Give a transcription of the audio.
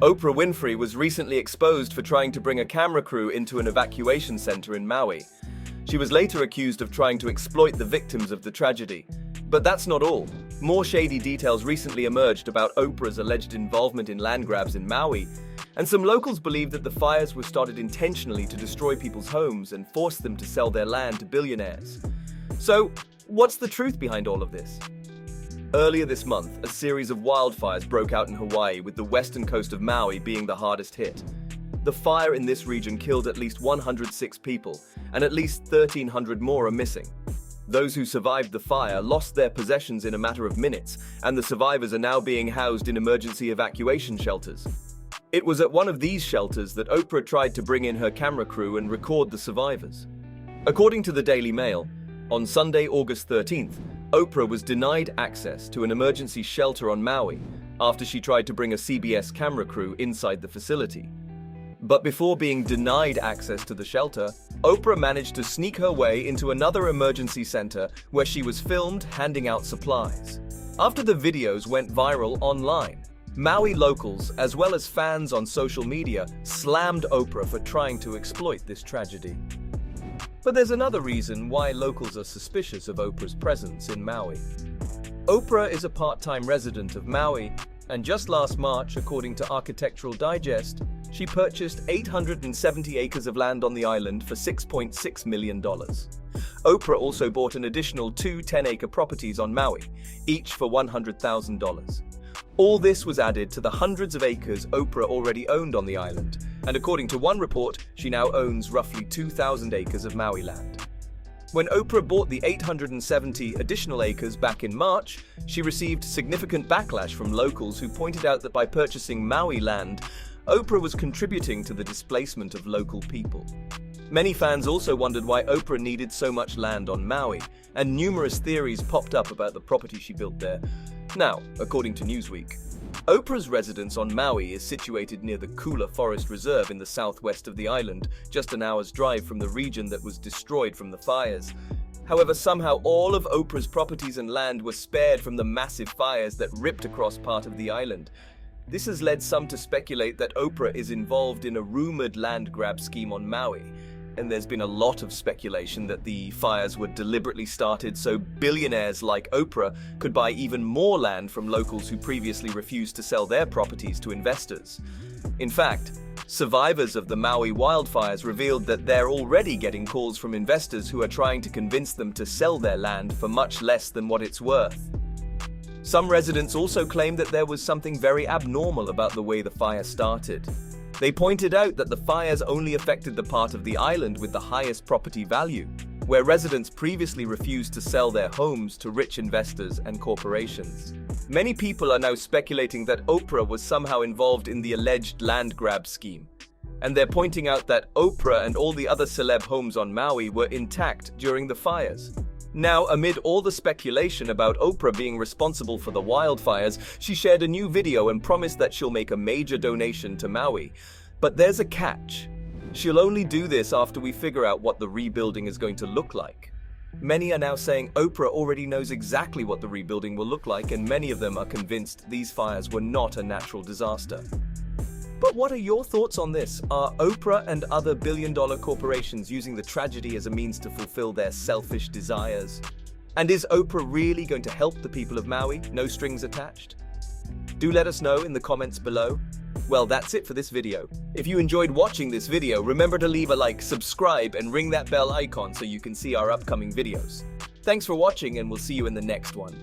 Oprah Winfrey was recently exposed for trying to bring a camera crew into an evacuation center in Maui. She was later accused of trying to exploit the victims of the tragedy. But that's not all. More shady details recently emerged about Oprah's alleged involvement in land grabs in Maui, and some locals believe that the fires were started intentionally to destroy people's homes and force them to sell their land to billionaires. So, what's the truth behind all of this? Earlier this month, a series of wildfires broke out in Hawaii, with the western coast of Maui being the hardest hit. The fire in this region killed at least 106 people, and at least 1,300 more are missing. Those who survived the fire lost their possessions in a matter of minutes, and the survivors are now being housed in emergency evacuation shelters. It was at one of these shelters that Oprah tried to bring in her camera crew and record the survivors. According to the Daily Mail, on Sunday, August 13th, Oprah was denied access to an emergency shelter on Maui after she tried to bring a CBS camera crew inside the facility. But before being denied access to the shelter, Oprah managed to sneak her way into another emergency center where she was filmed handing out supplies. After the videos went viral online, Maui locals, as well as fans on social media, slammed Oprah for trying to exploit this tragedy. But there's another reason why locals are suspicious of Oprah's presence in Maui. Oprah is a part-time resident of Maui, and just last March, according to Architectural Digest, she purchased 870 acres of land on the island for $6.6 million. Oprah also bought an additional two 10-acre properties on Maui, each for $100,000. All this was added to the hundreds of acres Oprah already owned on the island, and according to one report, she now owns roughly 2,000 acres of Maui land. When Oprah bought the 870 additional acres back in March, she received significant backlash from locals who pointed out that by purchasing Maui land, Oprah was contributing to the displacement of local people. Many fans also wondered why Oprah needed so much land on Maui, and numerous theories popped up about the property she built there. Now, according to Newsweek, Oprah's residence on Maui is situated near the Kula Forest Reserve in the southwest of the island, just an hour's drive from the region that was destroyed from the fires. However, somehow all of Oprah's properties and land were spared from the massive fires that ripped across part of the island. This has led some to speculate that Oprah is involved in a rumored land grab scheme on Maui. And there's been a lot of speculation that the fires were deliberately started so billionaires like Oprah could buy even more land from locals who previously refused to sell their properties to investors. In fact, survivors of the Maui wildfires revealed that they're already getting calls from investors who are trying to convince them to sell their land for much less than what it's worth. Some residents also claimed that there was something very abnormal about the way the fire started. They pointed out that the fires only affected the part of the island with the highest property value, where residents previously refused to sell their homes to rich investors and corporations. Many people are now speculating that Oprah was somehow involved in the alleged land grab scheme, and they're pointing out that Oprah and all the other celeb homes on Maui were intact during the fires. Now, amid all the speculation about Oprah being responsible for the wildfires, she shared a new video and promised that she'll make a major donation to Maui. But there's a catch. She'll only do this after we figure out what the rebuilding is going to look like. Many are now saying Oprah already knows exactly what the rebuilding will look like, and many of them are convinced these fires were not a natural disaster. But what are your thoughts on this? Are Oprah and other billion-dollar corporations using the tragedy as a means to fulfill their selfish desires? And is Oprah really going to help the people of Maui, no strings attached? Do let us know in the comments below. Well, that's it for this video. If you enjoyed watching this video, remember to leave a like, subscribe, and ring that bell icon so you can see our upcoming videos. Thanks for watching, and we'll see you in the next one.